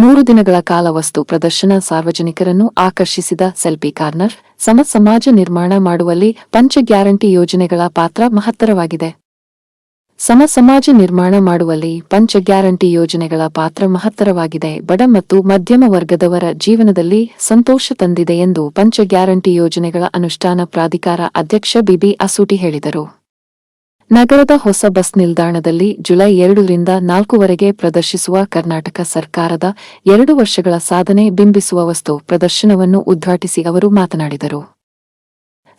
3 ದಿನಗಳ ಕಾಲ ವಸ್ತು ಪ್ರದರ್ಶನ ಸಾರ್ವಜನಿಕರನ್ನು ಆಕರ್ಷಿಸಿದ ಸೆಲ್ಫಿ ಕಾರ್ನರ್. ಸಮಾಜ ನಿರ್ಮಾಣ ಮಾಡುವಲ್ಲಿ ಪಂಚ ಗ್ಯಾರಂಟಿ ಯೋಜನೆಗಳ ಪಾತ್ರ ಮಹತ್ತರವಾಗಿದೆ. ಸಮಾಜ ನಿರ್ಮಾಣ ಮಾಡುವಲ್ಲಿ ಪಂಚ ಗ್ಯಾರಂಟಿ ಯೋಜನೆಗಳ ಪಾತ್ರ ಮಹತ್ತರವಾಗಿದೆ. ಬಡ ಮತ್ತು ಮಧ್ಯಮ ವರ್ಗದವರ ಜೀವನದಲ್ಲಿ ಸಂತೋಷ ತಂದಿದೆ ಎಂದು ಪಂಚ ಗ್ಯಾರಂಟಿ ಯೋಜನೆಗಳ ಅನುಷ್ಠಾನ ಪ್ರಾಧಿಕಾರ ಅಧ್ಯಕ್ಷ ಬಿಬಿ ಅಸೂಟಿ ಹೇಳಿದರು. ನಗರದ ಹೊಸ ಬಸ್ ನಿಲ್ದಾಣದಲ್ಲಿ ಜುಲೈ 2ರಿಂದ 4ವರೆಗೆ ಪ್ರದರ್ಶಿಸುವ ಕರ್ನಾಟಕ ಸರ್ಕಾರದ 2 ವರ್ಷಗಳ ಸಾಧನೆ ಬಿಂಬಿಸುವ ವಸ್ತು ಪ್ರದರ್ಶನವನ್ನು ಉದ್ಘಾಟಿಸಿ ಅವರು ಮಾತನಾಡಿದರು.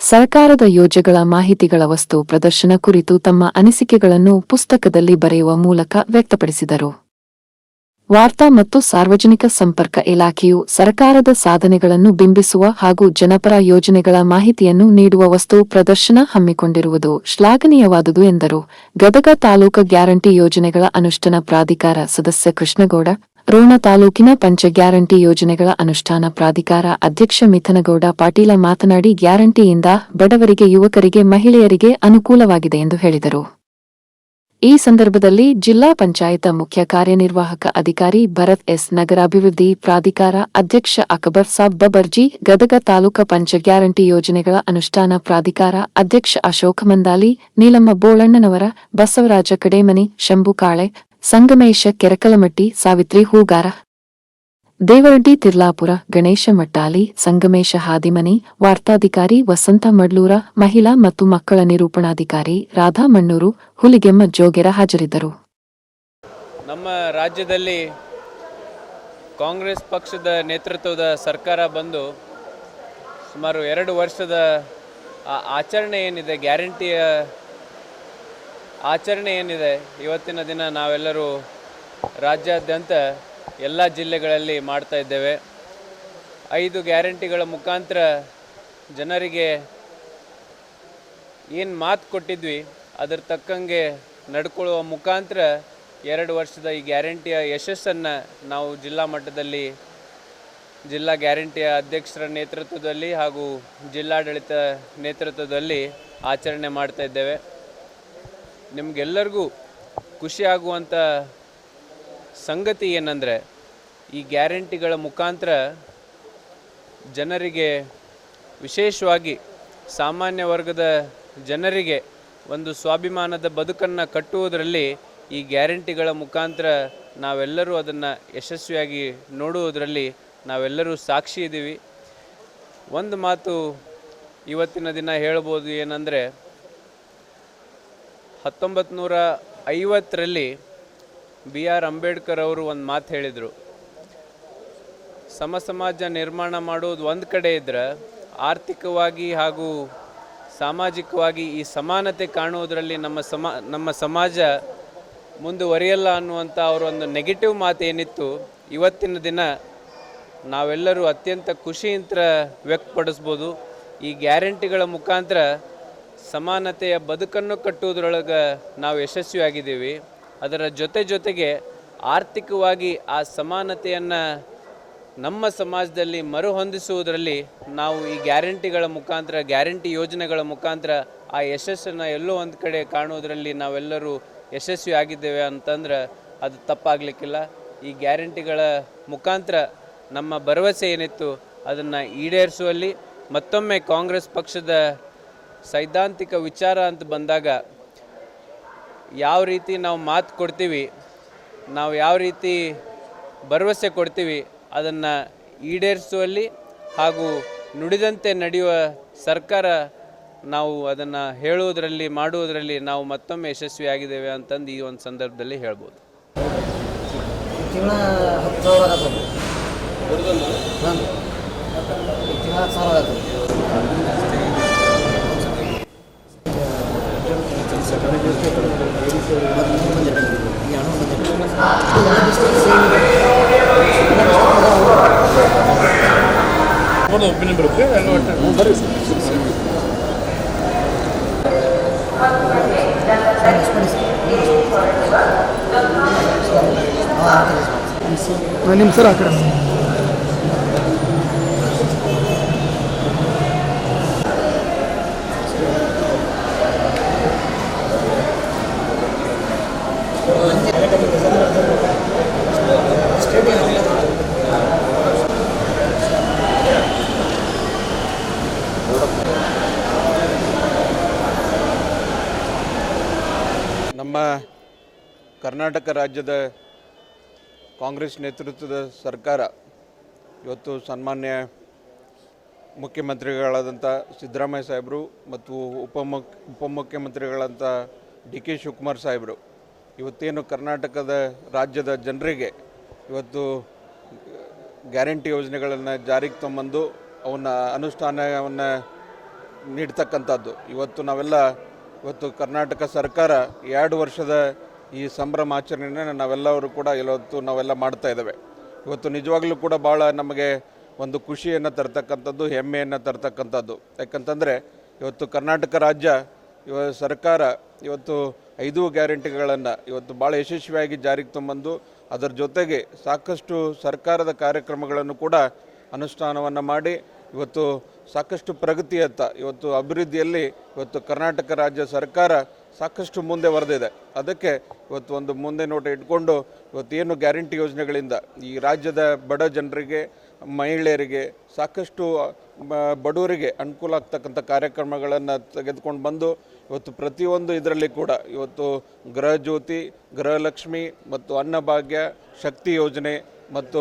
ಸರ್ಕಾರದ ಯೋಜನೆಗಳ ಮಾಹಿತಿಗಳ ವಸ್ತು ಪ್ರದರ್ಶನ ಕುರಿತು ತಮ್ಮ ಅನಿಸಿಕೆಗಳನ್ನು ಪುಸ್ತಕದಲ್ಲಿ ಬರೆಯುವ ಮೂಲಕ ವ್ಯಕ್ತಪಡಿಸಿದರು. ವಾರ್ತಾ ಮತ್ತು ಸಾರ್ವಜನಿಕ ಸಂಪರ್ಕ ಇಲಾಖೆಯು ಸರ್ಕಾರದ ಸಾಧನೆಗಳನ್ನು ಬಿಂಬಿಸುವ ಹಾಗೂ ಜನಪರ ಯೋಜನೆಗಳ ಮಾಹಿತಿಯನ್ನು ನೀಡುವ ವಸ್ತು ಪ್ರದರ್ಶನ ಹಮ್ಮಿಕೊಂಡಿರುವುದು ಶ್ಲಾಘನೀಯವಾದುದು ಎಂದರು. ಗದಗ ತಾಲೂಕು ಗ್ಯಾರಂಟಿ ಯೋಜನೆಗಳ ಅನುಷ್ಠಾನ ಪ್ರಾಧಿಕಾರ ಸದಸ್ಯ ಕೃಷ್ಣಗೌಡ, ರೋಣ ತಾಲೂಕಿನ ಪಂಚ ಗ್ಯಾರಂಟಿ ಯೋಜನೆಗಳ ಅನುಷ್ಠಾನ ಪ್ರಾಧಿಕಾರ ಅಧ್ಯಕ್ಷ ಮಿಥನಗೌಡ ಪಾಟೀಲ ಮಾತನಾಡಿ, ಗ್ಯಾರಂಟಿಯಿಂದ ಬಡವರಿಗೆ, ಯುವಕರಿಗೆ, ಮಹಿಳೆಯರಿಗೆ ಅನುಕೂಲವಾಗಿದೆ ಎಂದು ಹೇಳಿದರು. ಈ ಸಂದರ್ಭದಲ್ಲಿ ಜಿಲ್ಲಾ ಪಂಚಾಯತ್ ಮುಖ್ಯ ಕಾರ್ಯನಿರ್ವಾಹಕ ಅಧಿಕಾರಿ ಭರತ್ ಎಸ್, ನಗರಾಭಿವೃದ್ಧಿ ಪ್ರಾಧಿಕಾರ ಅಧ್ಯಕ್ಷ ಅಕಬರ್ ಸಾಬ್ ಬಬರ್ಜಿ, ಗದಗ ತಾಲೂಕು ಪಂಚ ಗ್ಯಾರಂಟಿ ಯೋಜನೆಗಳ ಅನುಷ್ಠಾನ ಪ್ರಾಧಿಕಾರ ಅಧ್ಯಕ್ಷ ಅಶೋಕ ಮಂದಾಲಿ, ನೀಲಮ್ಮ ಬೋಳಣ್ಣನವರ, ಬಸವರಾಜ ಕಡೇಮನಿ, ಶಂಭು ಕಾಳೆ, ಸಂಗಮೇಶ ಕೆರಕಲಮಟ್ಟಿ, ಸಾವಿತ್ರಿ ಹೂಗಾರ, ದೇವರಡ್ಡಿ ತಿರ್ಲಾಪುರ, ಗಣೇಶ ಮಟ್ಟಾಲಿ, ಸಂಗಮೇಶ ಹಾದಿಮನಿ, ವಾರ್ತಾಧಿಕಾರಿ ವಸಂತ ಮಡ್ಲೂರ, ಮಹಿಳಾ ಮತ್ತು ಮಕ್ಕಳ ನಿರೂಪಣಾಧಿಕಾರಿ ರಾಧಾ ಮಣ್ಣೂರು, ಹುಲಿಗೆಮ್ಮ ಜೋಗೆರ ಹಾಜರಿದ್ದರು. ನಮ್ಮ ರಾಜ್ಯದಲ್ಲಿ ಕಾಂಗ್ರೆಸ್ ಪಕ್ಷದ ನೇತೃತ್ವದ ಸರ್ಕಾರ ಬಂದು ಸುಮಾರು 2 ವರ್ಷದ ಆಚರಣೆ ಏನಿದೆ, ಗ್ಯಾರಂಟಿಯ ಆಚರಣೆ ಏನಿದೆ, ಇವತ್ತಿನ ದಿನ ನಾವೆಲ್ಲರೂ ರಾಜ್ಯಾದ್ಯಂತ ಎಲ್ಲ ಜಿಲ್ಲೆಗಳಲ್ಲಿ ಮಾಡ್ತಾ ಇದ್ದೇವೆ. 5 ಗ್ಯಾರಂಟಿಗಳ ಮುಖಾಂತರ ಜನರಿಗೆ ಏನು ಮಾತು ಕೊಟ್ಟಿದ್ವಿ ಅದರ ತಕ್ಕಂಗೆ ನಡ್ಕೊಳ್ಳುವ ಮುಖಾಂತರ 2 ವರ್ಷದ ಈ ಗ್ಯಾರಂಟಿಯ ಯಶಸ್ಸನ್ನು ನಾವು ಜಿಲ್ಲಾ ಮಟ್ಟದಲ್ಲಿ ಜಿಲ್ಲಾ ಗ್ಯಾರಂಟಿಯ ಅಧ್ಯಕ್ಷರ ನೇತೃತ್ವದಲ್ಲಿ ಹಾಗೂ ಜಿಲ್ಲಾಡಳಿತ ನೇತೃತ್ವದಲ್ಲಿ ಆಚರಣೆ ಮಾಡ್ತಾ ಇದ್ದೇವೆ. ನಿಮಗೆಲ್ಲರಿಗೂ ಖುಷಿಯಾಗುವಂಥ ಸಂಗತಿ ಏನಂದರೆ, ಈ ಗ್ಯಾರಂಟಿಗಳ ಮುಖಾಂತರ ಜನರಿಗೆ, ವಿಶೇಷವಾಗಿ ಸಾಮಾನ್ಯ ವರ್ಗದ ಜನರಿಗೆ ಒಂದು ಸ್ವಾಭಿಮಾನದ ಬದುಕನ್ನು ಕಟ್ಟುವುದರಲ್ಲಿ ಈ ಗ್ಯಾರಂಟಿಗಳ ಮುಖಾಂತರ ನಾವೆಲ್ಲರೂ ಅದನ್ನು ಯಶಸ್ವಿಯಾಗಿ ನೋಡುವುದರಲ್ಲಿ ನಾವೆಲ್ಲರೂ ಸಾಕ್ಷಿ ಇದ್ದೀವಿ. ಒಂದು ಮಾತು ಇವತ್ತಿನ ದಿನ ಹೇಳ್ಬೋದು, ಏನಂದರೆ 1950ರಲ್ಲಿ BR ಅಂಬೇಡ್ಕರ್ ಅವರು ಒಂದು ಮಾತು ಹೇಳಿದರು, ಸಮಾಜ ನಿರ್ಮಾಣ ಮಾಡೋದು ಒಂದು ಕಡೆ ಇದ್ದರೆ ಆರ್ಥಿಕವಾಗಿ ಹಾಗೂ ಸಾಮಾಜಿಕವಾಗಿ ಈ ಸಮಾನತೆ ಕಾಣುವುದರಲ್ಲಿ ನಮ್ಮ ಸಮಾಜ ಮುಂದುವರಿಯಲ್ಲ ಅನ್ನುವಂಥ ಅವರೊಂದು ನೆಗೆಟಿವ್ ಮಾತು ಏನಿತ್ತು, ಇವತ್ತಿನ ದಿನ ನಾವೆಲ್ಲರೂ ಅತ್ಯಂತ ಖುಷಿಯಿಂದ ವ್ಯಕ್ತಪಡಿಸ್ಬೋದು. ಈ ಗ್ಯಾರಂಟಿಗಳ ಮುಖಾಂತರ ಸಮಾನತೆಯ ಬದುಕನ್ನು ಕಟ್ಟುವುದರೊಳಗೆ ನಾವು ಯಶಸ್ವಿಯಾಗಿದ್ದೀವಿ. ಅದರ ಜೊತೆಗೆ ಆರ್ಥಿಕವಾಗಿ ಆ ಸಮಾನತೆಯನ್ನು ನಮ್ಮ ಸಮಾಜದಲ್ಲಿ ಮರುಹೊಂದಿಸುವುದರಲ್ಲಿ ನಾವು ಈ ಗ್ಯಾರಂಟಿಗಳ ಮುಖಾಂತರ, ಗ್ಯಾರಂಟಿ ಯೋಜನೆಗಳ ಮುಖಾಂತರ ಆ ಯಶಸ್ಸನ್ನು ಎಲ್ಲೋ ಒಂದು ಕಡೆ ಕಾಣುವುದರಲ್ಲಿ ನಾವೆಲ್ಲರೂ ಯಶಸ್ವಿಯಾಗಿದ್ದೇವೆ ಅಂತಂದ್ರೆ ಅದು ತಪ್ಪಾಗಲಿಕ್ಕಿಲ್ಲ. ಈ ಗ್ಯಾರಂಟಿಗಳ ಮುಖಾಂತರ ನಮ್ಮ ಭರವಸೆ ಏನಿತ್ತು ಅದನ್ನು ಈಡೇರಿಸುವಲ್ಲಿ ಮತ್ತೊಮ್ಮೆ ಕಾಂಗ್ರೆಸ್ ಪಕ್ಷದ ಸೈದ್ಧಾಂತಿಕ ವಿಚಾರ ಅಂತ ಬಂದಾಗ ಯಾವ ರೀತಿ ನಾವು ಮಾತು ಕೊಡ್ತೀವಿ, ನಾವು ಯಾವ ರೀತಿ ಭರವಸೆ ಕೊಡ್ತೀವಿ ಅದನ್ನು ಈಡೇರಿಸುವಲ್ಲಿ ಹಾಗೂ ನುಡಿದಂತೆ ನಡೆಯುವ ಸರ್ಕಾರ ನಾವು ಅದನ್ನು ಹೇಳುವುದರಲ್ಲಿ, ಮಾಡುವುದರಲ್ಲಿ ನಾವು ಮತ್ತೊಮ್ಮೆ ಯಶಸ್ವಿಯಾಗಿದ್ದೇವೆ ಅಂತಂದು ಈ ಒಂದು ಸಂದರ್ಭದಲ್ಲಿ ಹೇಳ್ಬೋದು. ಒಪಿನಿಯನ್ ಬರುತ್ತೆ ಬರ್ರಿ ನಿಮ್ಮ ಸರ್ ಆ ಕಡೆ ಸ್ಟೇಡಿಯಂ ಕರ್ನಾಟಕ ರಾಜ್ಯದ ಕಾಂಗ್ರೆಸ್ ನೇತೃತ್ವದ ಸರ್ಕಾರ ಇವತ್ತು ಸನ್ಮಾನ್ಯ ಮುಖ್ಯಮಂತ್ರಿಗಳಾದಂಥ ಸಿದ್ದರಾಮಯ್ಯ ಸಾಹೇಬರು ಮತ್ತು ಉಪಮುಖ್ಯಮಂತ್ರಿಗಳಂಥ ಡಿ ಕೆ ಶಿವಕುಮಾರ್ ಸಾಹೇಬರು ಇವತ್ತೇನು ಕರ್ನಾಟಕದ ರಾಜ್ಯದ ಜನರಿಗೆ ಇವತ್ತು ಗ್ಯಾರಂಟಿ ಯೋಜನೆಗಳನ್ನು ಜಾರಿಗೆ ತಂಬಂದು ಅವನ್ನ ಅನುಷ್ಠಾನವನ್ನು ನೀಡ್ತಕ್ಕಂಥದ್ದು. ಇವತ್ತು ಕರ್ನಾಟಕ ಸರ್ಕಾರ 2 ವರ್ಷದ ಈ ಸಂಭ್ರಮಾಚರಣೆಯನ್ನು ನಾವೆಲ್ಲರೂ ಕೂಡ ನಾವೆಲ್ಲ ಮಾಡ್ತಾ ಇದ್ದೇವೆ. ಇವತ್ತು ನಿಜವಾಗ್ಲೂ ಕೂಡ ಭಾಳ ನಮಗೆ ಒಂದು ಖುಷಿಯನ್ನು ತರ್ತಕ್ಕಂಥದ್ದು, ಹೆಮ್ಮೆಯನ್ನು ತರ್ತಕ್ಕಂಥದ್ದು. ಯಾಕಂತಂದರೆ ಇವತ್ತು ಕರ್ನಾಟಕ ರಾಜ್ಯ ಸರ್ಕಾರ ಇವತ್ತು 5 ಗ್ಯಾರಂಟಿಗಳನ್ನು ಇವತ್ತು ಭಾಳ ಯಶಸ್ವಿಯಾಗಿ ಜಾರಿಗೆ ತಂಬಂದು ಅದರ ಜೊತೆಗೆ ಸಾಕಷ್ಟು ಸರ್ಕಾರದ ಕಾರ್ಯಕ್ರಮಗಳನ್ನು ಕೂಡ ಅನುಷ್ಠಾನವನ್ನು ಮಾಡಿ ಇವತ್ತು ಸಾಕಷ್ಟು ಪ್ರಗತಿಯತ್ತ ಇವತ್ತು ಅಭಿವೃದ್ಧಿಯಲ್ಲಿ ಇವತ್ತು ಕರ್ನಾಟಕ ರಾಜ್ಯ ಸರ್ಕಾರ ಸಾಕಷ್ಟು ಮುಂದೆ ಬರೆದಿದೆ. ಅದಕ್ಕೆ ಇವತ್ತು ಒಂದು ಮುಂದೆ ನೋಟ ಇಟ್ಕೊಂಡು ಇವತ್ತೇನು ಗ್ಯಾರಂಟಿ ಯೋಜನೆಗಳಿಂದ ಈ ರಾಜ್ಯದ ಬಡ ಜನರಿಗೆ, ಮಹಿಳೆಯರಿಗೆ, ಸಾಕಷ್ಟು ಬಡವರಿಗೆ ಅನುಕೂಲ ಆಗ್ತಕ್ಕಂಥ ಕಾರ್ಯಕ್ರಮಗಳನ್ನು ತೆಗೆದುಕೊಂಡು ಬಂದು ಇವತ್ತು ಪ್ರತಿಯೊಂದು ಇದರಲ್ಲಿ ಕೂಡ ಇವತ್ತು ಗೃಹ ಜ್ಯೋತಿ, ಗೃಹಲಕ್ಷ್ಮಿ ಮತ್ತು ಅನ್ನಭಾಗ್ಯ, ಶಕ್ತಿ ಯೋಜನೆ ಮತ್ತು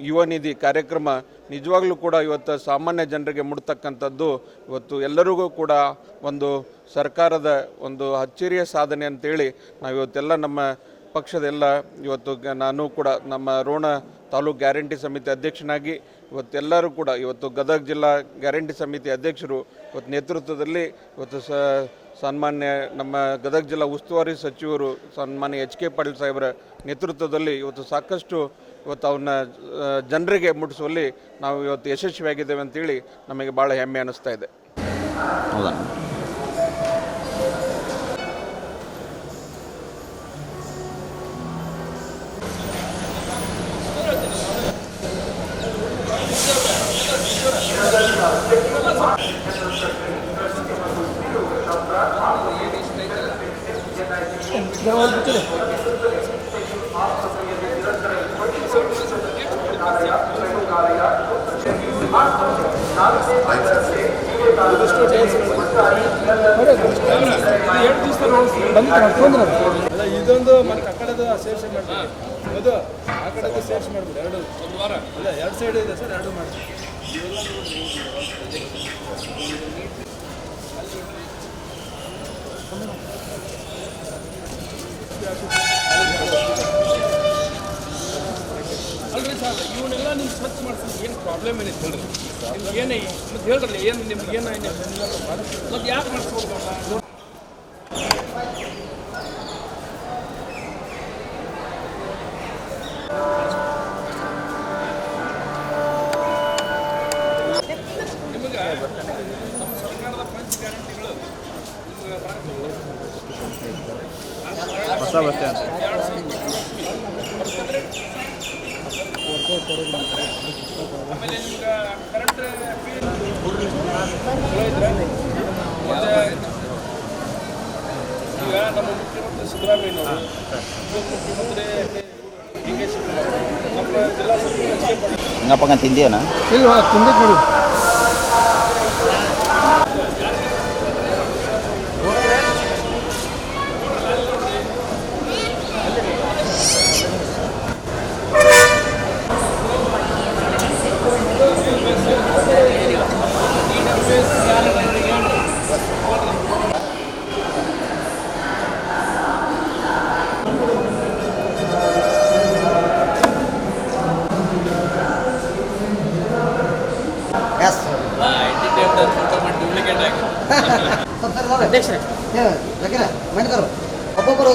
ಯುವ ನಿಧಿ ಕಾರ್ಯಕ್ರಮ ನಿಜವಾಗ್ಲೂ ಕೂಡ ಇವತ್ತು ಸಾಮಾನ್ಯ ಜನರಿಗೆ ಮುಟ್ತಕ್ಕಂಥದ್ದು ಇವತ್ತು ಎಲ್ಲರಿಗೂ ಕೂಡ ಒಂದು ಸರ್ಕಾರದ ಒಂದು ಅಚ್ಚರಿಯ ಸಾಧನೆ ಅಂತೇಳಿ ನಾವು ಇವತ್ತೆಲ್ಲ ನಮ್ಮ ಪಕ್ಷದೆಲ್ಲ ನಾನು ಕೂಡ ನಮ್ಮ ರೋಣ ತಾಲೂಕು ಗ್ಯಾರಂಟಿ ಸಮಿತಿ ಅಧ್ಯಕ್ಷನಾಗಿ ಇವತ್ತೆಲ್ಲರೂ ಕೂಡ ಇವತ್ತು ಗದಗ ಜಿಲ್ಲಾ ಗ್ಯಾರಂಟಿ ಸಮಿತಿ ಅಧ್ಯಕ್ಷರು ಇವತ್ತು ನೇತೃತ್ವದಲ್ಲಿ ಇವತ್ತು ಸನ್ಮಾನ್ಯ ನಮ್ಮ ಗದಗ ಜಿಲ್ಲಾ ಉಸ್ತುವಾರಿ ಸಚಿವರು ಸನ್ಮಾನ್ಯ ಎಚ್ ಕೆ ಪಾಟೀಲ್ ಸಾಹೇಬರ ನೇತೃತ್ವದಲ್ಲಿ ಇವತ್ತು ಸಾಕಷ್ಟು ಇವತ್ತು ಅವನ್ನ ಜನರಿಗೆ ಮುಟ್ಟಿಸುವಲ್ಲಿ ನಾವು ಇವತ್ತು ಯಶಸ್ವಿಯಾಗಿದ್ದೇವೆ ಅಂತೇಳಿ ನಮಗೆ ಭಾಳ ಹೆಮ್ಮೆ ಅನ್ನಿಸ್ತಾ ಇದೆ. ಹೌದಾ? ಇದೊಂದು ಮತ್ತೆ ಆ ಕಡೆದು ಸೇರ್ಸಿ ಮಾಡ್ತೀವಿ, ಅದು ಆ ಕಡೆದು ಸೇರ್ಸಿ ಮಾಡ್ಬಿಡಿ. 2 ವಾರ ಅಲ್ಲ 2 ಸೈಡ್ ಇದೆ ಸರ್, 2 ಮಾಡಿ. ಅಲ್ರಿ ಸರ್, ಇವನ್ನೆಲ್ಲ ನೀವು ಸ್ವಚ್ಛ ಮಾಡ್ತೀನಿ, ಏನು ಪ್ರಾಬ್ಲಮ್ ಏನಿತ್ತು ಹೇಳ್ರಿ, ನಿಮ್ಗೆ ಏನೇ ಮತ್ತೆ ಹೇಳ್ರಲ್ಲ, ಏನು ನಿಮ್ಗೆ ಏನು ಮತ್ತೆ ಯಾಕೆ ಮಾಡಿಸ್ಬೋದು? ನಿಮಗೆ ನಮ್ಮ ಸರ್ಕಾರದ ಪಂಚ ಗ್ಯಾರಂಟಿಗಳು ಹೊಸ ಬಸ್ ಸ್ಟ್ಯಾಂಡ್ ಆಮೇಲೆ ನಿಮ್ಗೆ ಕರೆಂಟ್ ಈಗ ನಮ್ಮ ಮುಖ್ಯಮಂತ್ರಿ ಸಿದ್ದರಾಮಯ್ಯನವರು, ಉಪಮುಖ್ಯಮಂತ್ರಿ ಡಿ ಕೆ ಶಿವಕುಮಾರ್, ನಮ್ಮ ಜಿಲ್ಲಾ ಸಚಿವರು ಹಿಂಗಪ್ಪಂಗ ತಿಂದೇನ? ಇಲ್ಲ ತಿಂದೆ ಕೊಡಿ. ಅಧ್ಯಕ್ಷರೇ ಮಾಡಿದರು ಒಬ್ಬೊಬ್ಬರು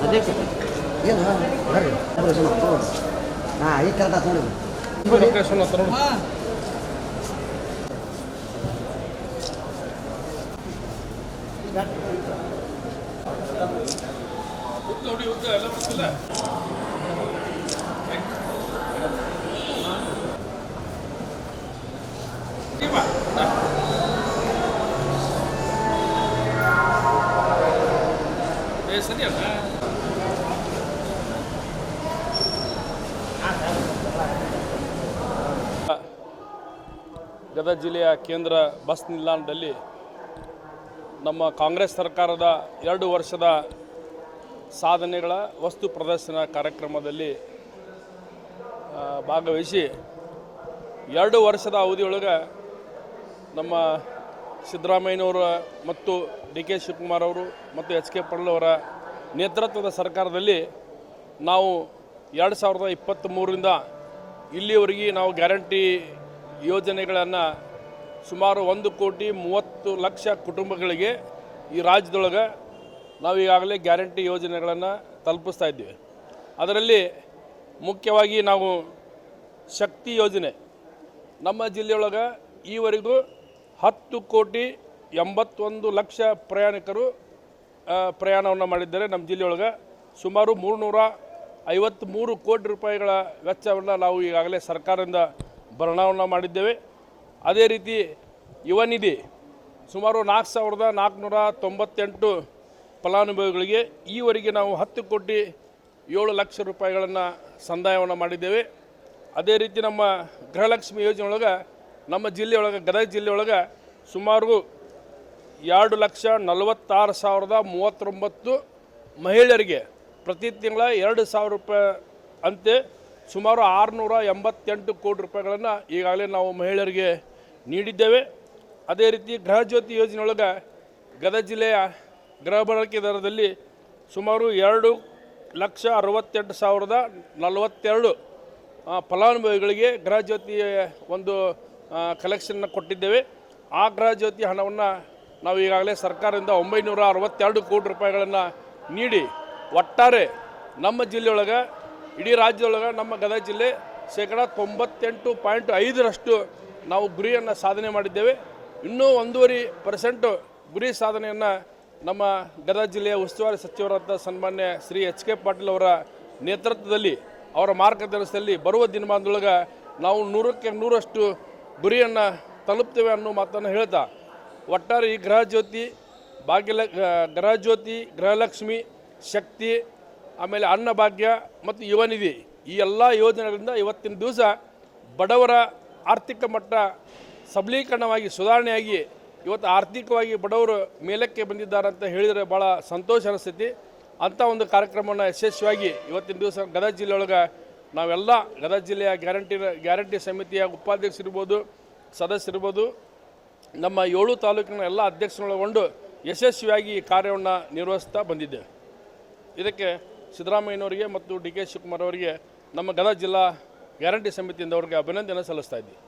ಅಧ್ಯಕ್ಷ ಏನು ಬರ್ರಿ ಹಾಂ ಈಗ ಕರೆಕ್ಟ್ ಆಯ್ತು ನೋಡಿ. ಲೊಕೇಶನ್ ಹತ್ರ ನೋಡಿ. ಎಲ್ಲ ಬರ್ತಿಲ್ಲ. ಸರಿಯಲ್ಲ ಗದಗ ಜಿಲ್ಲೆಯ ಕೇಂದ್ರ ಬಸ್ ನಿಲ್ದಾಣದಲ್ಲಿ ನಮ್ಮ ಕಾಂಗ್ರೆಸ್ ಸರ್ಕಾರದ 2 ವರ್ಷದ ಸಾಧನೆಗಳ ವಸ್ತು ಪ್ರದರ್ಶನ ಕಾರ್ಯಕ್ರಮದಲ್ಲಿ ಭಾಗವಹಿಸಿ 2 ವರ್ಷದ ಅವಧಿಯೊಳಗೆ ನಮ್ಮ ಸಿದ್ದರಾಮಯ್ಯನವರ ಮತ್ತು ಡಿ ಕೆ ಶಿವಕುಮಾರ್ ಅವರು ಮತ್ತು ಎಚ್ ಕೆ ಪಾಟೀಲ್ ಅವರ ನೇತೃತ್ವದ ಸರ್ಕಾರದಲ್ಲಿ ನಾವು 2023ರಿಂದ ಇಲ್ಲಿಯವರೆಗೆ ನಾವು ಗ್ಯಾರಂಟಿ ಯೋಜನೆಗಳನ್ನು ಸುಮಾರು 1,30,00,000 ಕುಟುಂಬಗಳಿಗೆ ಈ ರಾಜ್ಯದೊಳಗೆ ನಾವು ಈಗಾಗಲೇ ಗ್ಯಾರಂಟಿ ಯೋಜನೆಗಳನ್ನು ತಲುಪಿಸ್ತಾ ಇದ್ದೀವಿ. ಅದರಲ್ಲಿ ಮುಖ್ಯವಾಗಿ ನಾವು ಶಕ್ತಿ ಯೋಜನೆ ನಮ್ಮ ಜಿಲ್ಲೆಯೊಳಗೆ ಈವರೆಗೂ 10,81,00,000 ಪ್ರಯಾಣಿಕರು ಪ್ರಯಾಣವನ್ನು ಮಾಡಿದ್ದಾರೆ. ನಮ್ಮ ಜಿಲ್ಲೆಯೊಳಗೆ ಸುಮಾರು 353 ಕೋಟಿ ರೂಪಾಯಿಗಳ ವೆಚ್ಚವನ್ನು ನಾವು ಈಗಾಗಲೇ ಸರ್ಕಾರದಿಂದ ಭರಣವನ್ನು ಮಾಡಿದ್ದೇವೆ. ಅದೇ ರೀತಿ ಯುವ ನಿಧಿ ಸುಮಾರು 4,498 ಫಲಾನುಭವಿಗಳಿಗೆ ಈವರೆಗೆ ನಾವು 10,07,00,000 ರೂಪಾಯಿಗಳನ್ನು ಸಂದಾಯವನ್ನು ಮಾಡಿದ್ದೇವೆ. ಅದೇ ರೀತಿ ನಮ್ಮ ಗೃಹಲಕ್ಷ್ಮಿ ಯೋಜನೆ ಒಳಗೆ ನಮ್ಮ ಜಿಲ್ಲೆಯೊಳಗೆ ಗದಗ ಜಿಲ್ಲೆಯೊಳಗೆ ಸುಮಾರು 2,46,039 ಮಹಿಳೆಯರಿಗೆ ಪ್ರತಿ ತಿಂಗಳ 2,000 ರೂಪಾಯಿ ಅಂತೆ ಸುಮಾರು 688 ಕೋಟಿ ರೂಪಾಯಿಗಳನ್ನು ಈಗಾಗಲೇ ನಾವು ಮಹಿಳೆಯರಿಗೆ ನೀಡಿದ್ದೇವೆ. ಅದೇ ರೀತಿ ಗೃಹ ಜ್ಯೋತಿ ಯೋಜನೆಯೊಳಗೆ ಗದಗ ಜಿಲ್ಲೆಯ ಗೃಹ ಬಳಕೆ ದರದಲ್ಲಿ ಸುಮಾರು 2,68,042 ಫಲಾನುಭವಿಗಳಿಗೆ ಗೃಹ ಜ್ಯೋತಿ ಒಂದು ಕಲೆಕ್ಷನ್ನ ಕೊಟ್ಟಿದ್ದೇವೆ. ಆ ಗೃಹ ಜ್ಯೋತಿ ಹಣವನ್ನು ನಾವು ಈಗಾಗಲೇ ಸರ್ಕಾರದಿಂದ 962 ಕೋಟಿ ರೂಪಾಯಿಗಳನ್ನು ನೀಡಿ ಒಟ್ಟಾರೆ ನಮ್ಮ ಜಿಲ್ಲೆಯೊಳಗೆ ಇಡೀ ರಾಜ್ಯದೊಳಗೆ ನಮ್ಮ ಗದಗ ಜಿಲ್ಲೆ ಶೇಕಡ 98.5% ನಾವು ಗುರಿಯನ್ನು ಸಾಧನೆ ಮಾಡಿದ್ದೇವೆ. ಇನ್ನೂ 1.5% ಗುರಿ ಸಾಧನೆಯನ್ನು ನಮ್ಮ ಗದಗ ಜಿಲ್ಲೆಯ ಉಸ್ತುವಾರಿ ಸಚಿವರಾದ ಸನ್ಮಾನ್ಯ ಶ್ರೀ ಎಚ್ ಕೆ ಪಾಟೀಲ್ ಅವರ ನೇತೃತ್ವದಲ್ಲಿ ಅವರ ಮಾರ್ಗದರ್ಶನದಲ್ಲಿ ಬರುವ ದಿನಮಾನದೊಳಗೆ ನಾವು 100ಕ್ಕೆ 100ರಷ್ಟು ಗುರಿಯನ್ನು ತಲುಪ್ತೇವೆ ಅನ್ನೋ ಮಾತನ್ನು ಹೇಳ್ತಾ ಒಟ್ಟಾರೆ ಈ ಗೃಹ ಜ್ಯೋತಿ ಗೃಹಲಕ್ಷ್ಮಿ ಶಕ್ತಿ ಆಮೇಲೆ ಅನ್ನಭಾಗ್ಯ ಮತ್ತು ಯುವ ನಿಧಿ ಈ ಎಲ್ಲ ಯೋಜನೆಗಳಿಂದ ಇವತ್ತಿನ ದಿವಸ ಬಡವರ ಆರ್ಥಿಕ ಮಟ್ಟ ಸಬಲೀಕರಣವಾಗಿ ಸುಧಾರಣೆಯಾಗಿ ಇವತ್ತು ಆರ್ಥಿಕವಾಗಿ ಬಡವರು ಮೇಲಕ್ಕೆ ಬಂದಿದ್ದಾರೆ ಅಂತ ಹೇಳಿದರೆ ಭಾಳ ಸಂತೋಷ ಅನಿಸ್ತೈತಿ. ಅಂಥ ಒಂದು ಕಾರ್ಯಕ್ರಮವನ್ನು ಯಶಸ್ವಿಯಾಗಿ ಇವತ್ತಿನ ದಿವಸ ಗದಗ ಜಿಲ್ಲೆಯೊಳಗೆ ನಾವೆಲ್ಲ ಗದಗ ಜಿಲ್ಲೆಯ ಗ್ಯಾರಂಟಿ ಸಮಿತಿಯ ಉಪಾಧ್ಯಕ್ಷರಿರ್ಬೋದು, ಸದಸ್ಯರಿರ್ಬೋದು, ನಮ್ಮ 7 ತಾಲೂಕಿನ ಎಲ್ಲ ಅಧ್ಯಕ್ಷರನ್ನೊಳಗೊಂಡು ಯಶಸ್ವಿಯಾಗಿ ಈ ಕಾರ್ಯವನ್ನು ನಿರ್ವಹಿಸ್ತಾ ಬಂದಿದ್ದೇವೆ. ಇದಕ್ಕೆ ಸಿದ್ದರಾಮಯ್ಯನವರಿಗೆ ಮತ್ತು ಡಿ ಕೆ ಶಿವಕುಮಾರ್ ಅವರಿಗೆ ನಮ್ಮ ಗದಗ ಜಿಲ್ಲಾ ಗ್ಯಾರಂಟಿ ಸಮಿತಿಯಿಂದ ಅವರಿಗೆ ಅಭಿನಂದನೆ ಸಲ್ಲಿಸ್ತಾ ಇದ್ದೀವಿ.